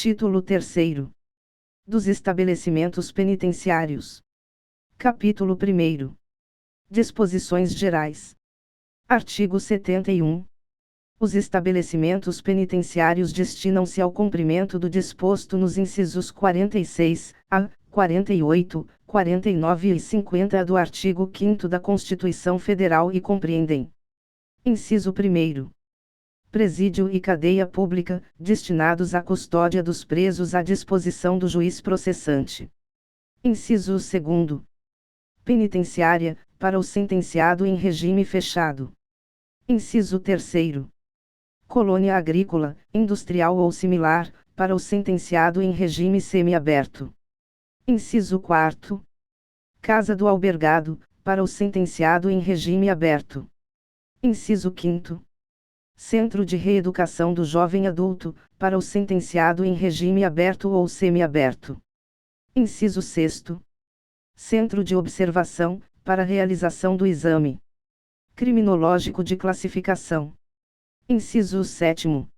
Título 3º. Dos estabelecimentos penitenciários. Capítulo 1º. Disposições gerais. Artigo 71. Os estabelecimentos penitenciários destinam-se ao cumprimento do disposto nos incisos 46, a, 48, 49 e 50 do artigo 5º da Constituição Federal e compreendem: inciso 1º. Presídio e cadeia pública, destinados à custódia dos presos à disposição do juiz processante. Inciso 2º. Penitenciária, para o sentenciado em regime fechado. Inciso 3º. Colônia agrícola, industrial ou similar, para o sentenciado em regime semiaberto. Inciso 4º. Casa do albergado, para o sentenciado em regime aberto. Inciso 5º. Centro de reeducação do jovem adulto, para o sentenciado em regime aberto ou semiaberto. Inciso 6º. Centro de observação, para realização do exame criminológico de classificação. Inciso 7º.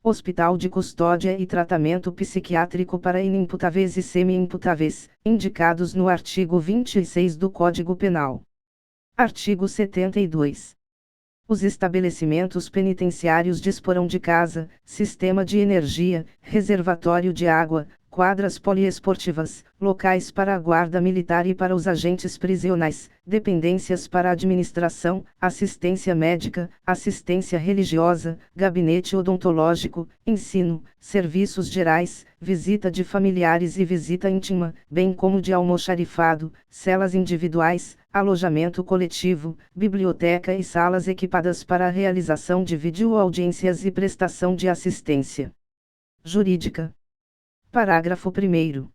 Hospital de custódia e tratamento psiquiátrico para inimputáveis e semi-imputáveis, indicados no artigo 26 do Código Penal. Artigo 72. Os estabelecimentos penitenciários disporão de casa, sistema de energia, reservatório de água, quadras poliesportivas, locais para a guarda militar e para os agentes prisionais, dependências para administração, assistência médica, assistência religiosa, gabinete odontológico, ensino, serviços gerais, visita de familiares e visita íntima, bem como de almoxarifado, celas individuais, alojamento coletivo, biblioteca e salas equipadas para a realização de videoaudiências e prestação de assistência jurídica. Parágrafo 1º.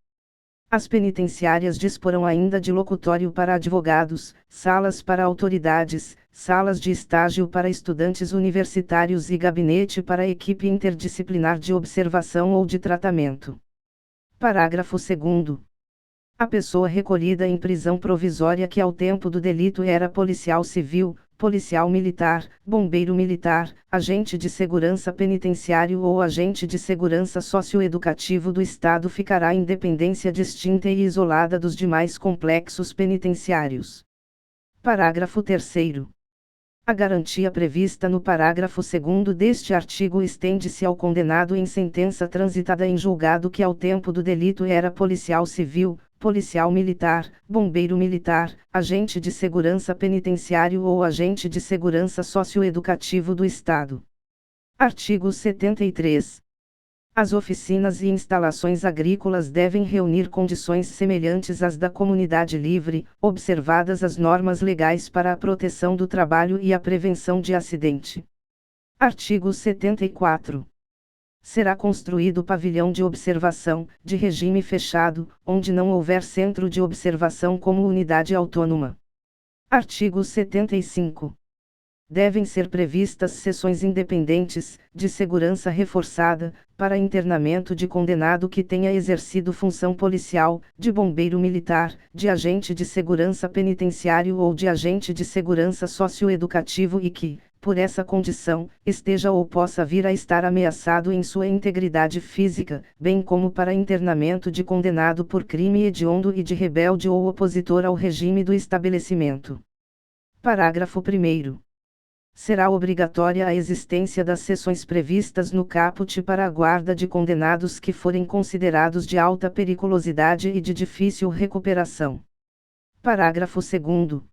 As penitenciárias disporão ainda de locutório para advogados, salas para autoridades, salas de estágio para estudantes universitários e gabinete para a equipe interdisciplinar de observação ou de tratamento. Parágrafo 2º. A pessoa recolhida em prisão provisória que ao tempo do delito era policial civil, policial militar, bombeiro militar, agente de segurança penitenciário ou agente de segurança socioeducativo do Estado ficará em dependência distinta e isolada dos demais complexos penitenciários. Parágrafo 3º. A garantia prevista no parágrafo 2º deste artigo estende-se ao condenado em sentença transitada em julgado que ao tempo do delito era policial civil, policial militar, bombeiro militar, agente de segurança penitenciário ou agente de segurança socioeducativo do Estado. Artigo 73. As oficinas e instalações agrícolas devem reunir condições semelhantes às da comunidade livre, observadas as normas legais para a proteção do trabalho e a prevenção de acidente. Artigo 74. Será construído pavilhão de observação, de regime fechado, onde não houver centro de observação como unidade autônoma. Artigo 75. Devem ser previstas seções independentes, de segurança reforçada, para internamento de condenado que tenha exercido função policial, de bombeiro militar, de agente de segurança penitenciário ou de agente de segurança socioeducativo e que, por essa condição, esteja ou possa vir a estar ameaçado em sua integridade física, bem como para internamento de condenado por crime hediondo e de rebelde ou opositor ao regime do estabelecimento. Parágrafo 1º. Será obrigatória a existência das seções previstas no caput para a guarda de condenados que forem considerados de alta periculosidade e de difícil recuperação. Parágrafo 2º.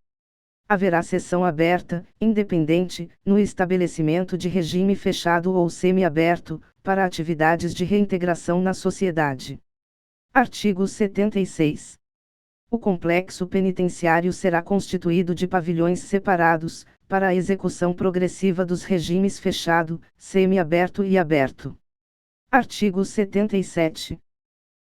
Haverá seção aberta, independente, no estabelecimento de regime fechado ou semiaberto, para atividades de reintegração na sociedade. Artigo 76. O complexo penitenciário será constituído de pavilhões separados, para a execução progressiva dos regimes fechado, semiaberto e aberto. Artigo 77.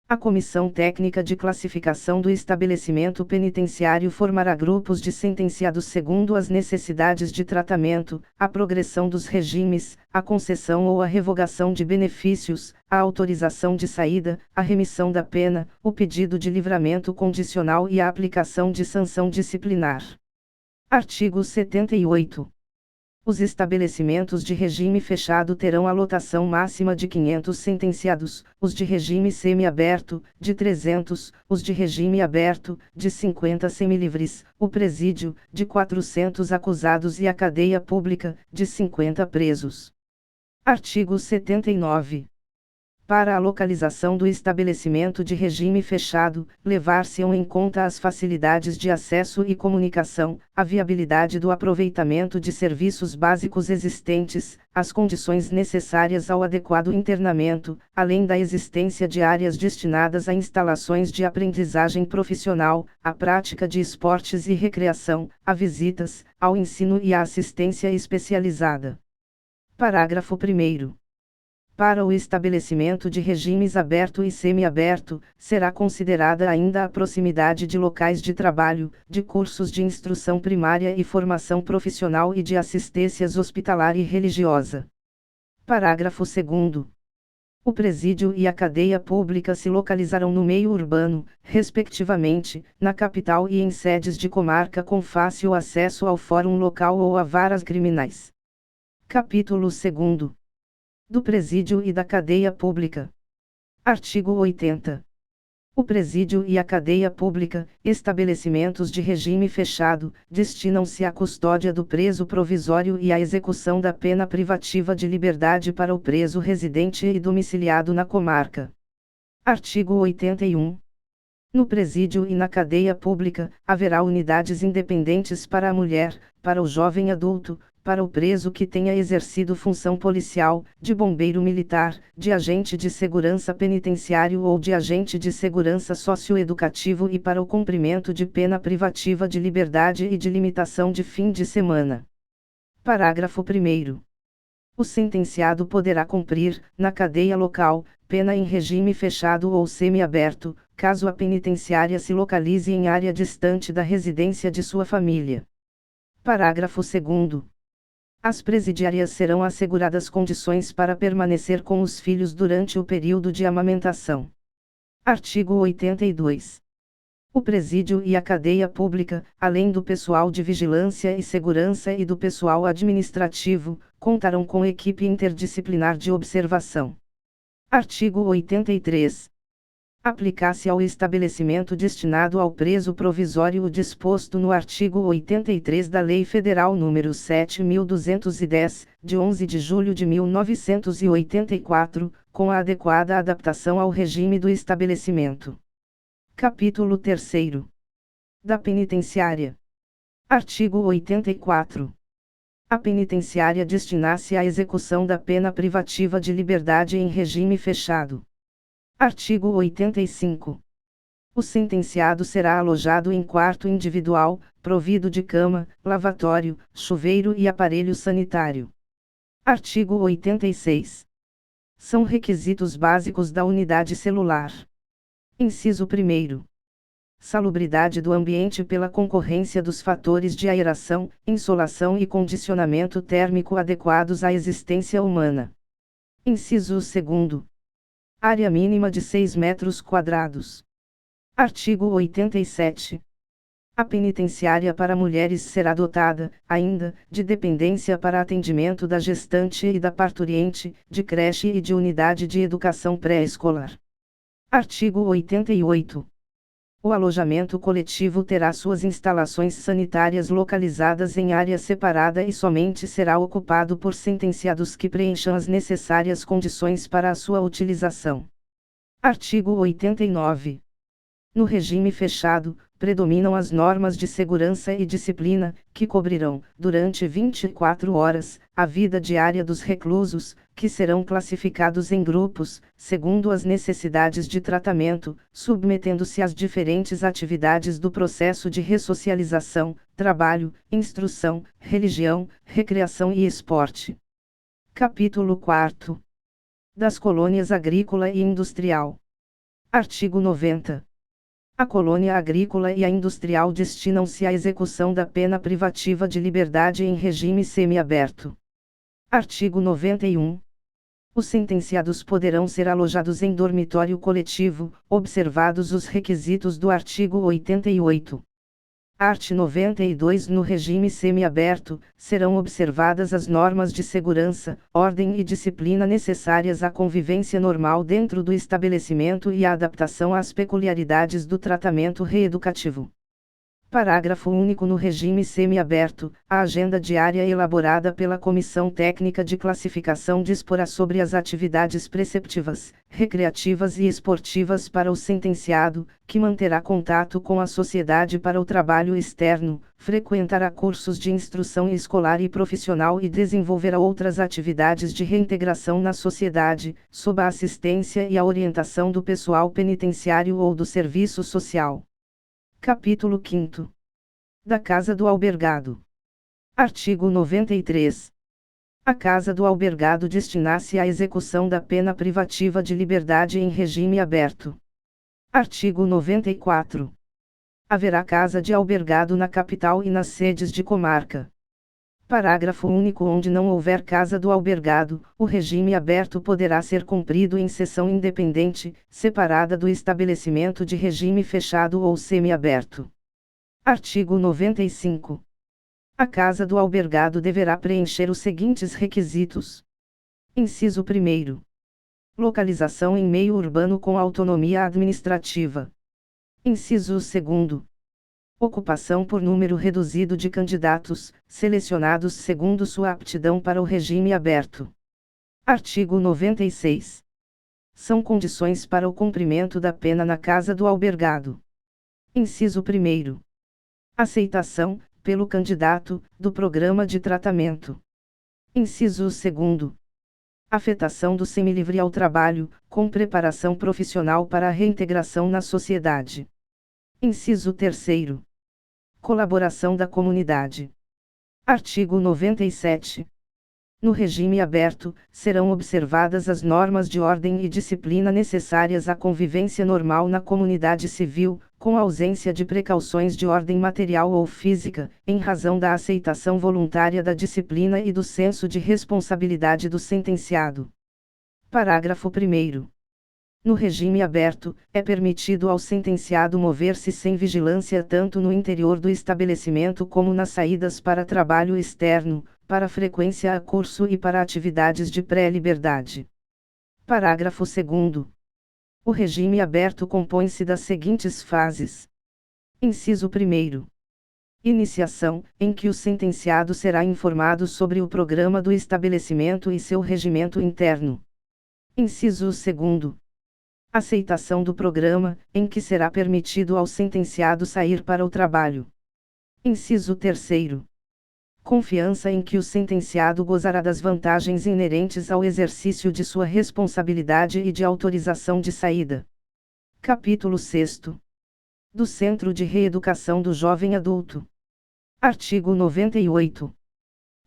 A Comissão Técnica de Classificação do Estabelecimento Penitenciário formará grupos de sentenciados segundo as necessidades de tratamento, a progressão dos regimes, a concessão ou a revogação de benefícios, a autorização de saída, a remissão da pena, o pedido de livramento condicional e a aplicação de sanção disciplinar. Artigo 78. Os estabelecimentos de regime fechado terão a lotação máxima de 500 sentenciados, os de regime semiaberto, de 300, os de regime aberto, de 50 semilivres, o presídio, de 400 acusados e a cadeia pública, de 50 presos. Artigo 79. Para a localização do estabelecimento de regime fechado, levar-se-ão em conta as facilidades de acesso e comunicação, a viabilidade do aproveitamento de serviços básicos existentes, as condições necessárias ao adequado internamento, além da existência de áreas destinadas a instalações de aprendizagem profissional, à prática de esportes e recreação, a visitas, ao ensino e à assistência especializada. Parágrafo 1º. Para o estabelecimento de regimes aberto e semiaberto, será considerada ainda a proximidade de locais de trabalho, de cursos de instrução primária e formação profissional e de assistências hospitalar e religiosa. Parágrafo 2º. O presídio e a cadeia pública se localizarão no meio urbano, respectivamente, na capital e em sedes de comarca com fácil acesso ao fórum local ou a varas criminais. Capítulo 2º. Do presídio e da cadeia pública. Artigo 80. O presídio e a cadeia pública, estabelecimentos de regime fechado, destinam-se à custódia do preso provisório e à execução da pena privativa de liberdade para o preso residente e domiciliado na comarca. Artigo 81. No presídio e na cadeia pública, haverá unidades independentes para a mulher, para o jovem adulto, para o preso que tenha exercido função policial, de bombeiro militar, de agente de segurança penitenciário ou de agente de segurança socioeducativo e para o cumprimento de pena privativa de liberdade e de limitação de fim de semana. Parágrafo 1º. O sentenciado poderá cumprir, na cadeia local, pena em regime fechado ou semiaberto, caso a penitenciária se localize em área distante da residência de sua família. Parágrafo 2º. As presidiárias serão asseguradas condições para permanecer com os filhos durante o período de amamentação. Artigo 82. O presídio e a cadeia pública, além do pessoal de vigilância e segurança e do pessoal administrativo, contarão com equipe interdisciplinar de observação. Artigo 83. Aplicar-se ao estabelecimento destinado ao preso provisório o disposto no artigo 83 da Lei Federal nº 7.210, de 11 de julho de 1984, com a adequada adaptação ao regime do estabelecimento. Capítulo 3º. Da penitenciária. Artigo 84. A penitenciária destina-se à execução da pena privativa de liberdade em regime fechado. Artigo 85. O sentenciado será alojado em quarto individual, provido de cama, lavatório, chuveiro e aparelho sanitário. Artigo 86. São requisitos básicos da unidade celular. Inciso 1º. Salubridade do ambiente pela concorrência dos fatores de aeração, insolação e condicionamento térmico adequados à existência humana. Inciso 2º. Área mínima de 6 metros quadrados. Artigo 87. A penitenciária para mulheres será dotada, ainda, de dependência para atendimento da gestante e da parturiente, de creche e de unidade de educação pré-escolar. Artigo 88. O alojamento coletivo terá suas instalações sanitárias localizadas em área separada e somente será ocupado por sentenciados que preencham as necessárias condições para a sua utilização. Artigo 89. No regime fechado, predominam as normas de segurança e disciplina, que cobrirão, durante 24 horas, a vida diária dos reclusos, que serão classificados em grupos, segundo as necessidades de tratamento, submetendo-se às diferentes atividades do processo de ressocialização, trabalho, instrução, religião, recreação e esporte. Capítulo 4. Das colônias agrícola e industrial. Artigo 90. A colônia agrícola e a industrial destinam-se à execução da pena privativa de liberdade em regime semiaberto. Artigo 91. Os sentenciados poderão ser alojados em dormitório coletivo, observados os requisitos do artigo 88. Art. 92. No regime semiaberto, serão observadas as normas de segurança, ordem e disciplina necessárias à convivência normal dentro do estabelecimento e à adaptação às peculiaridades do tratamento reeducativo. Parágrafo único. No regime semiaberto, a agenda diária elaborada pela Comissão Técnica de Classificação disporá sobre as atividades preceptivas, recreativas e esportivas para o sentenciado, que manterá contato com a sociedade para o trabalho externo, frequentará cursos de instrução escolar e profissional e desenvolverá outras atividades de reintegração na sociedade, sob a assistência e a orientação do pessoal penitenciário ou do serviço social. Capítulo 5. Da Casa do Albergado. Artigo 93. A Casa do Albergado destina-se à execução da pena privativa de liberdade em regime aberto. Artigo 94. Haverá casa de albergado na capital e nas sedes de comarca. Parágrafo único. Onde não houver casa do albergado, o regime aberto poderá ser cumprido em seção independente, separada do estabelecimento de regime fechado ou semiaberto. Artigo 95. A casa do albergado deverá preencher os seguintes requisitos. Inciso 1. Localização em meio urbano com autonomia administrativa. Inciso 2. Ocupação por número reduzido de candidatos, selecionados segundo sua aptidão para o regime aberto. Artigo 96. São condições para o cumprimento da pena na casa do albergado. Inciso 1. Aceitação, pelo candidato, do programa de tratamento. Inciso 2. Afetação do semilivre ao trabalho, com preparação profissional para a reintegração na sociedade. Inciso 3. Colaboração da comunidade. Artigo 97. No regime aberto, serão observadas as normas de ordem e disciplina necessárias à convivência normal na comunidade civil, com ausência de precauções de ordem material ou física, em razão da aceitação voluntária da disciplina e do senso de responsabilidade do sentenciado. Parágrafo 1º. No regime aberto, é permitido ao sentenciado mover-se sem vigilância tanto no interior do estabelecimento como nas saídas para trabalho externo, para frequência a curso e para atividades de pré-liberdade. Parágrafo 2º. O regime aberto compõe-se das seguintes fases. Inciso 1. Iniciação, em que o sentenciado será informado sobre o programa do estabelecimento e seu regimento interno. Inciso 2. Aceitação do programa, em que será permitido ao sentenciado sair para o trabalho. Inciso 3. Confiança em que o sentenciado gozará das vantagens inerentes ao exercício de sua responsabilidade e de autorização de saída. Capítulo 6. Do Centro de Reeducação do Jovem Adulto. Artigo 98.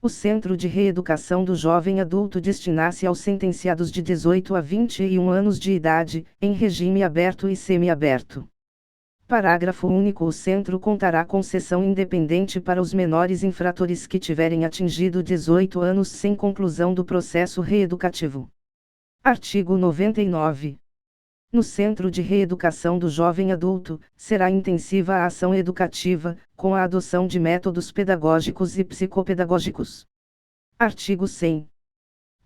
O Centro de Reeducação do Jovem Adulto destina-se aos sentenciados de 18 a 21 anos de idade, em regime aberto e semiaberto. Parágrafo único. O centro contará com seção independente para os menores infratores que tiverem atingido 18 anos sem conclusão do processo reeducativo. Artigo 99. No Centro de Reeducação do Jovem Adulto, será intensiva a ação educativa, com a adoção de métodos pedagógicos e psicopedagógicos. Artigo 100.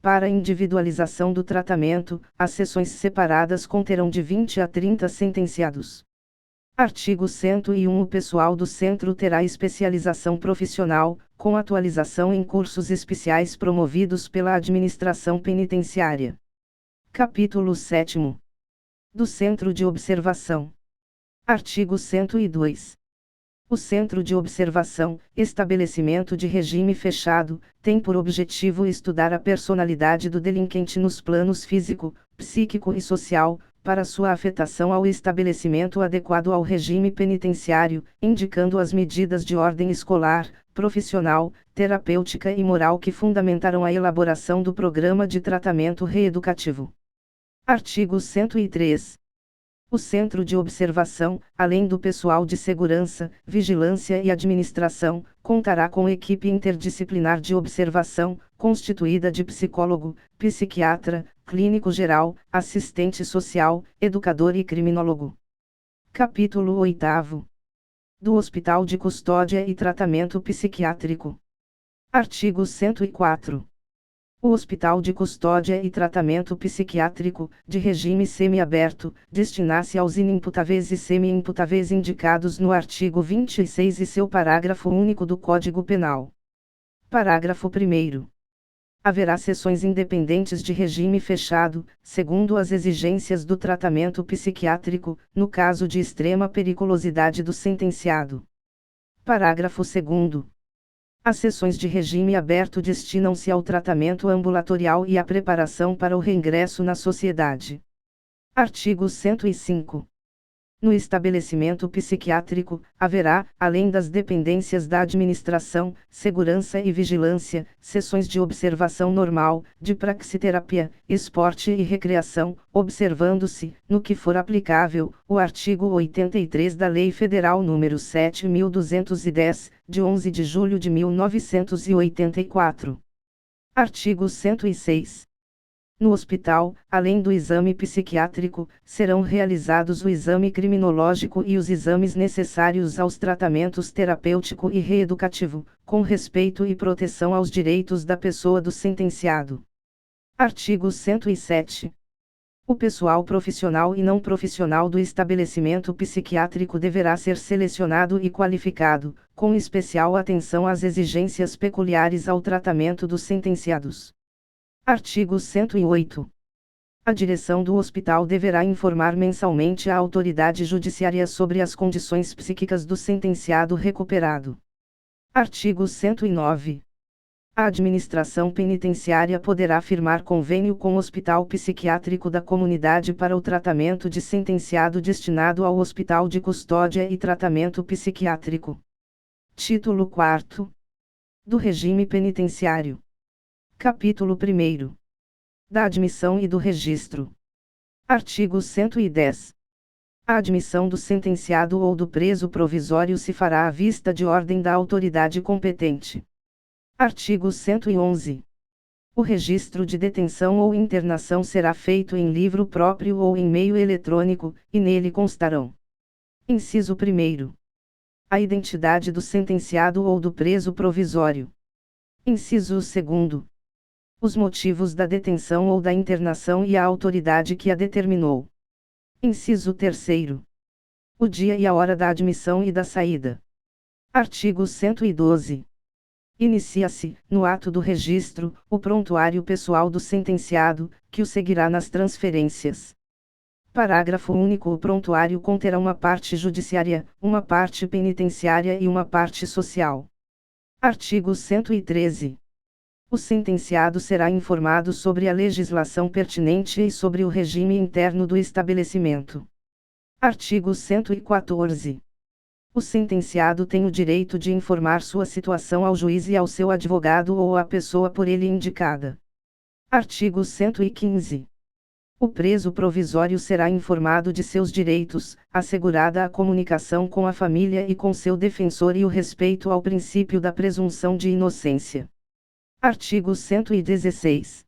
Para a individualização do tratamento, as sessões separadas conterão de 20 a 30 sentenciados. Artigo 101. O pessoal do centro terá especialização profissional, com atualização em cursos especiais promovidos pela administração penitenciária. Capítulo 7. Do Centro de Observação. Artigo 102. O Centro de Observação, estabelecimento de regime fechado, tem por objetivo estudar a personalidade do delinquente nos planos físico, psíquico e social, para sua afetação ao estabelecimento adequado ao regime penitenciário, indicando as medidas de ordem escolar, profissional, terapêutica e moral que fundamentarão a elaboração do programa de tratamento reeducativo. Artigo 103. O Centro de Observação, além do pessoal de segurança, vigilância e administração, contará com equipe interdisciplinar de observação, constituída de psicólogo, psiquiatra, clínico geral, assistente social, educador e criminólogo. Capítulo 8. do Hospital de Custódia e Tratamento Psiquiátrico. Artigo 104. O Hospital de Custódia e Tratamento Psiquiátrico, de regime semiaberto, destina-se aos inimputáveis e semi-imputáveis indicados no artigo 26 e seu parágrafo único do Código Penal. Parágrafo 1º. Haverá seções independentes de regime fechado, segundo as exigências do tratamento psiquiátrico, no caso de extrema periculosidade do sentenciado. Parágrafo 2º. As seções de regime aberto destinam-se ao tratamento ambulatorial e à preparação para o reingresso na sociedade. Artigo 105. No estabelecimento psiquiátrico, haverá, além das dependências da administração, segurança e vigilância, seções de observação normal, de praxiterapia, esporte e recreação, observando-se, no que for aplicável, o artigo 83 da Lei Federal nº 7.210, de 11 de julho de 1984. Artigo 106. No hospital, além do exame psiquiátrico, serão realizados o exame criminológico e os exames necessários aos tratamentos terapêutico e reeducativo, com respeito e proteção aos direitos da pessoa do sentenciado. Artigo 107. O pessoal profissional e não profissional do estabelecimento psiquiátrico deverá ser selecionado e qualificado, com especial atenção às exigências peculiares ao tratamento dos sentenciados. Artigo 108. A direção do hospital deverá informar mensalmente a autoridade judiciária sobre as condições psíquicas do sentenciado recuperado. Artigo 109. A administração penitenciária poderá firmar convênio com o Hospital Psiquiátrico da Comunidade para o tratamento de sentenciado destinado ao Hospital de Custódia e Tratamento Psiquiátrico. Título 4. Do Regime Penitenciário. Capítulo 1º. Da admissão e do registro. Artigo 110. A admissão do sentenciado ou do preso provisório se fará à vista de ordem da autoridade competente. Artigo 111. O registro de detenção ou internação será feito em livro próprio ou em meio eletrônico, e nele constarão: inciso 1º. A identidade do sentenciado ou do preso provisório. Inciso 2º. Os motivos da detenção ou da internação e a autoridade que a determinou. Inciso 3º. O dia e a hora da admissão e da saída. Artigo 112. Inicia-se, no ato do registro, o prontuário pessoal do sentenciado, que o seguirá nas transferências. Parágrafo único. O prontuário conterá uma parte judiciária, uma parte penitenciária e uma parte social. Artigo 113. O sentenciado será informado sobre a legislação pertinente e sobre o regime interno do estabelecimento. Artigo 114. O sentenciado tem o direito de informar sua situação ao juiz e ao seu advogado ou à pessoa por ele indicada. Artigo 115. O preso provisório será informado de seus direitos, assegurada a comunicação com a família e com seu defensor e o respeito ao princípio da presunção de inocência. Artigo 116.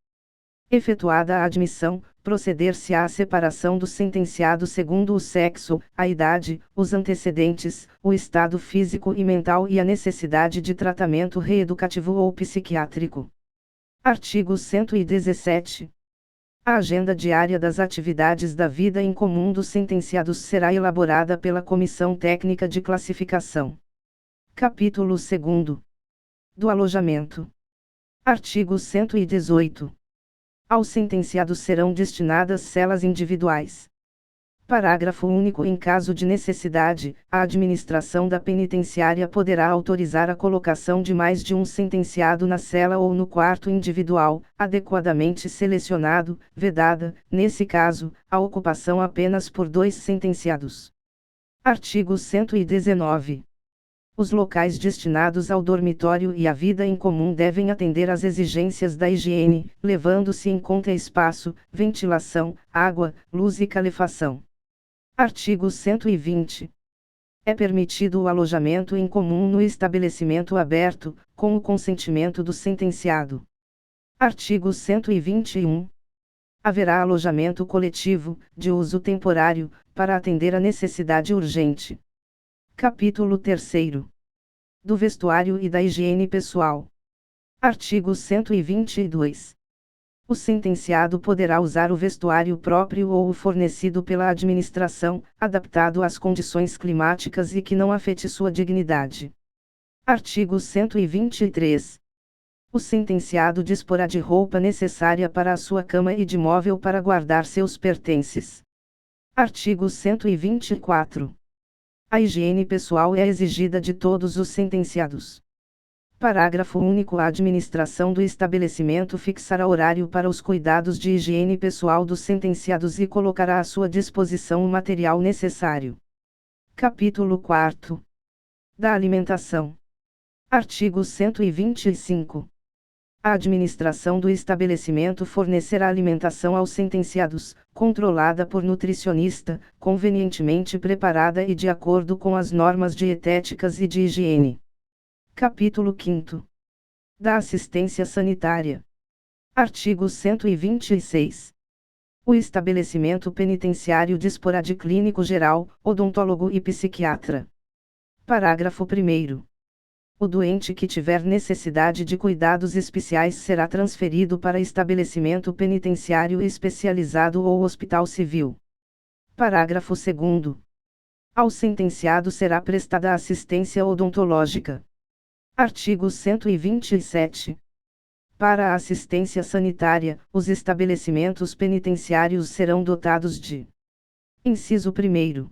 Efetuada a admissão, proceder-se-á à separação do sentenciado segundo o sexo, a idade, os antecedentes, o estado físico e mental e a necessidade de tratamento reeducativo ou psiquiátrico. Artigo 117. A agenda diária das atividades da vida em comum dos sentenciados será elaborada pela Comissão Técnica de Classificação. Capítulo 2. Do alojamento. Artigo 118. Aos sentenciados serão destinadas celas individuais. Parágrafo único. Em caso de necessidade, a administração da penitenciária poderá autorizar a colocação de mais de um sentenciado na cela ou no quarto individual, adequadamente selecionado, vedada, nesse caso, a ocupação apenas por 2 sentenciados. Artigo 119. Os locais destinados ao dormitório e à vida em comum devem atender às exigências da higiene, levando-se em conta espaço, ventilação, água, luz e calefação. Artigo 120. É permitido o alojamento em comum no estabelecimento aberto, com o consentimento do sentenciado. Artigo 121. Haverá alojamento coletivo, de uso temporário, para atender a necessidade urgente. Capítulo 3. Do vestuário e da higiene pessoal. Artigo 122. O sentenciado poderá usar o vestuário próprio ou o fornecido pela administração, adaptado às condições climáticas e que não afete sua dignidade. Artigo 123. O sentenciado disporá de roupa necessária para a sua cama e de móvel para guardar seus pertences. Artigo 124. A higiene pessoal é exigida de todos os sentenciados. Parágrafo único. A administração do estabelecimento fixará horário para os cuidados de higiene pessoal dos sentenciados e colocará à sua disposição o material necessário. Capítulo 4. Da alimentação. Artigo 125. A administração do estabelecimento fornecerá alimentação aos sentenciados, controlada por nutricionista, convenientemente preparada e de acordo com as normas dietéticas e de higiene. Capítulo 5. Da assistência sanitária. Artigo 126. O estabelecimento penitenciário disporá de clínico geral, odontólogo e psiquiatra. Parágrafo 1º. O doente que tiver necessidade de cuidados especiais será transferido para estabelecimento penitenciário especializado ou hospital civil. Parágrafo 2º. Ao sentenciado será prestada assistência odontológica. Artigo 127. Para a assistência sanitária, os estabelecimentos penitenciários serão dotados de: inciso 1º.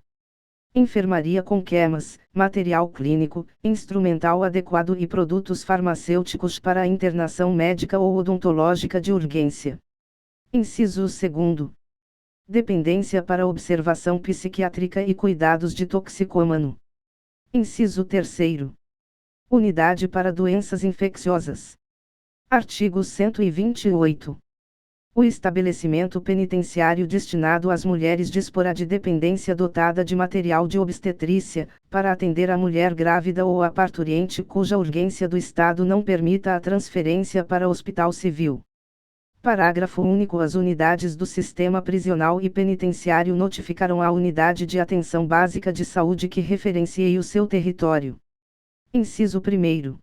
Enfermaria com quemas, material clínico, instrumental adequado e produtos farmacêuticos para a internação médica ou odontológica de urgência. Inciso 2º. Dependência para observação psiquiátrica e cuidados de toxicômano. Inciso 3º. Unidade para doenças infecciosas. Artigo 128. O estabelecimento penitenciário destinado às mulheres disporá de dependência dotada de material de obstetrícia, para atender a mulher grávida ou a parturiente cuja urgência do Estado não permita a transferência para hospital civil. Parágrafo único. As unidades do sistema prisional e penitenciário notificarão à unidade de atenção básica de saúde que referencie o seu território. Inciso 1º.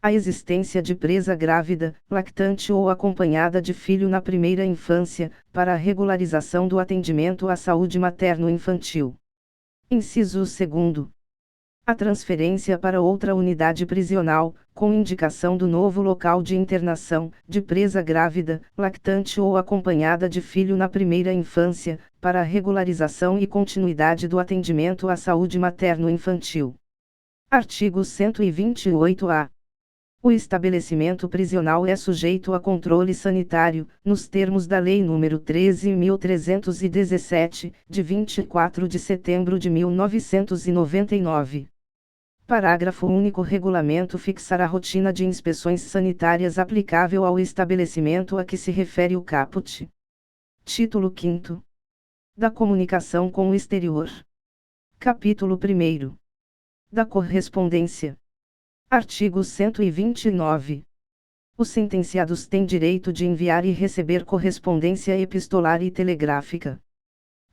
A existência de presa grávida, lactante ou acompanhada de filho na primeira infância, para a regularização do atendimento à saúde materno-infantil. Inciso 2º. A transferência para outra unidade prisional, com indicação do novo local de internação, de presa grávida, lactante ou acompanhada de filho na primeira infância, para a regularização e continuidade do atendimento à saúde materno-infantil. Artigo 128-A. O estabelecimento prisional é sujeito a controle sanitário, nos termos da Lei nº 13.317, de 24 de setembro de 1999. Parágrafo único. O regulamento fixará a rotina de inspeções sanitárias aplicável ao estabelecimento a que se refere o caput. Título 5. Da comunicação com o exterior. Capítulo 1. Da correspondência. Artigo 129. Os sentenciados têm direito de enviar e receber correspondência epistolar e telegráfica.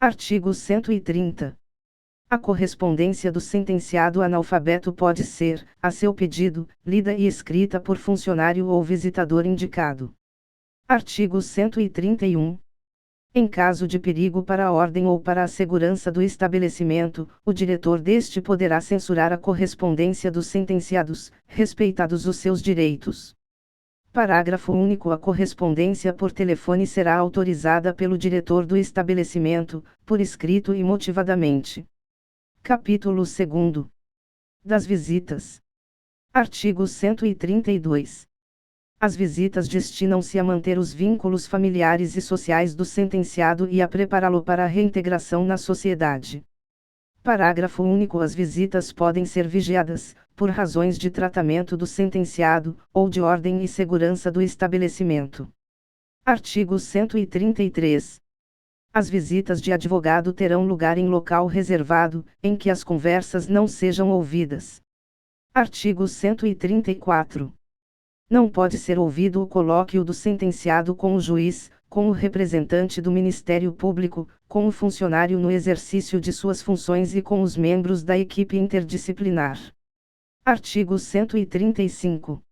Artigo 130. A correspondência do sentenciado analfabeto pode ser, a seu pedido, lida e escrita por funcionário ou visitador indicado. Artigo 131. Em caso de perigo para a ordem ou para a segurança do estabelecimento, o diretor deste poderá censurar a correspondência dos sentenciados, respeitados os seus direitos. Parágrafo único. A correspondência por telefone será autorizada pelo diretor do estabelecimento, por escrito e motivadamente. Capítulo 2. Das visitas. Artigo 132. As visitas destinam-se a manter os vínculos familiares e sociais do sentenciado e a prepará-lo para a reintegração na sociedade. Parágrafo único. As visitas podem ser vigiadas, por razões de tratamento do sentenciado, ou de ordem e segurança do estabelecimento. Artigo 133. As visitas de advogado terão lugar em local reservado, em que as conversas não sejam ouvidas. Artigo 134. Não pode ser ouvido o colóquio do sentenciado com o juiz, com o representante do Ministério Público, com o funcionário no exercício de suas funções e com os membros da equipe interdisciplinar. Artigo 135.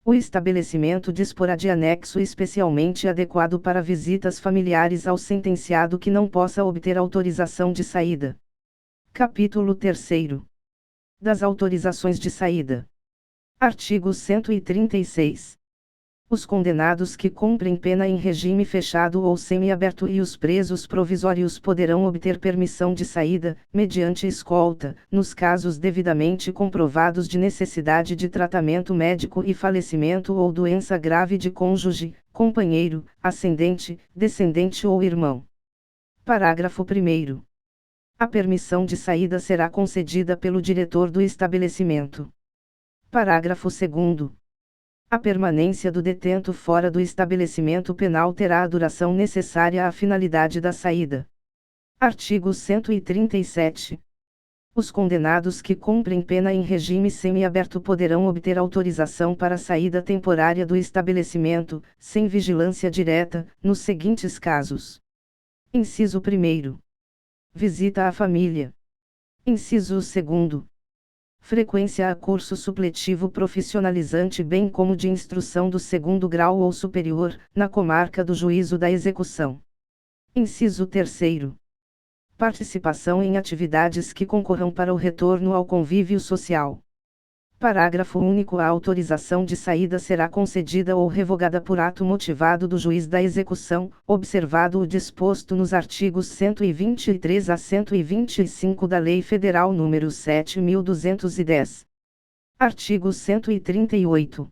O estabelecimento disporá de anexo especialmente adequado para visitas familiares ao sentenciado que não possa obter autorização de saída. Capítulo 3. Das autorizações de saída. Artigo 136. Os condenados que cumprem pena em regime fechado ou semiaberto e os presos provisórios poderão obter permissão de saída, mediante escolta, nos casos devidamente comprovados de necessidade de tratamento médico e falecimento ou doença grave de cônjuge, companheiro, ascendente, descendente ou irmão. Parágrafo 1º. A permissão de saída será concedida pelo diretor do estabelecimento. Parágrafo 2º. A permanência do detento fora do estabelecimento penal terá a duração necessária à finalidade da saída. Artigo 137. Os condenados que cumprem pena em regime semiaberto poderão obter autorização para saída temporária do estabelecimento, sem vigilância direta, nos seguintes casos. Inciso 1º. Visita à família. Inciso 2º. Frequência a curso supletivo profissionalizante bem como de instrução do 2º grau ou superior, na comarca do juízo da execução. Inciso 3º. Participação em atividades que concorram para o retorno ao convívio social. Parágrafo único. A autorização de saída será concedida ou revogada por ato motivado do juiz da execução, observado o disposto nos artigos 123 a 125 da Lei Federal nº 7.210. Artigo 138.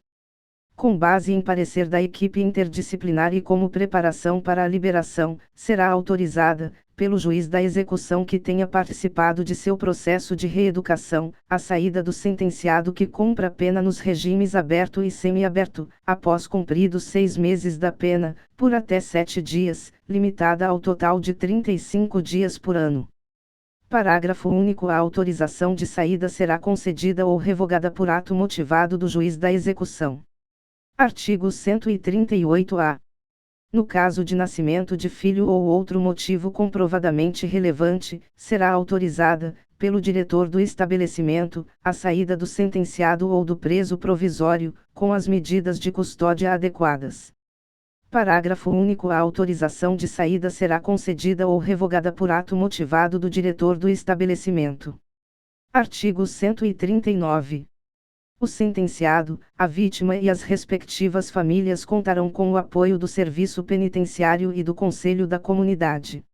Com base em parecer da equipe interdisciplinar e como preparação para a liberação, será autorizada, pelo juiz da execução que tenha participado de seu processo de reeducação, a saída do sentenciado que cumpra a pena nos regimes aberto e semiaberto, após cumpridos 6 meses da pena, por até 7 dias, limitada ao total de 35 dias por ano. Parágrafo único. A autorização de saída será concedida ou revogada por ato motivado do juiz da execução. Artigo 138-A. No caso de nascimento de filho ou outro motivo comprovadamente relevante, será autorizada, pelo diretor do estabelecimento, a saída do sentenciado ou do preso provisório, com as medidas de custódia adequadas. Parágrafo único. A autorização de saída será concedida ou revogada por ato motivado do diretor do estabelecimento. Artigo 139. O sentenciado, a vítima e as respectivas famílias contarão com o apoio do Serviço Penitenciário e do Conselho da Comunidade.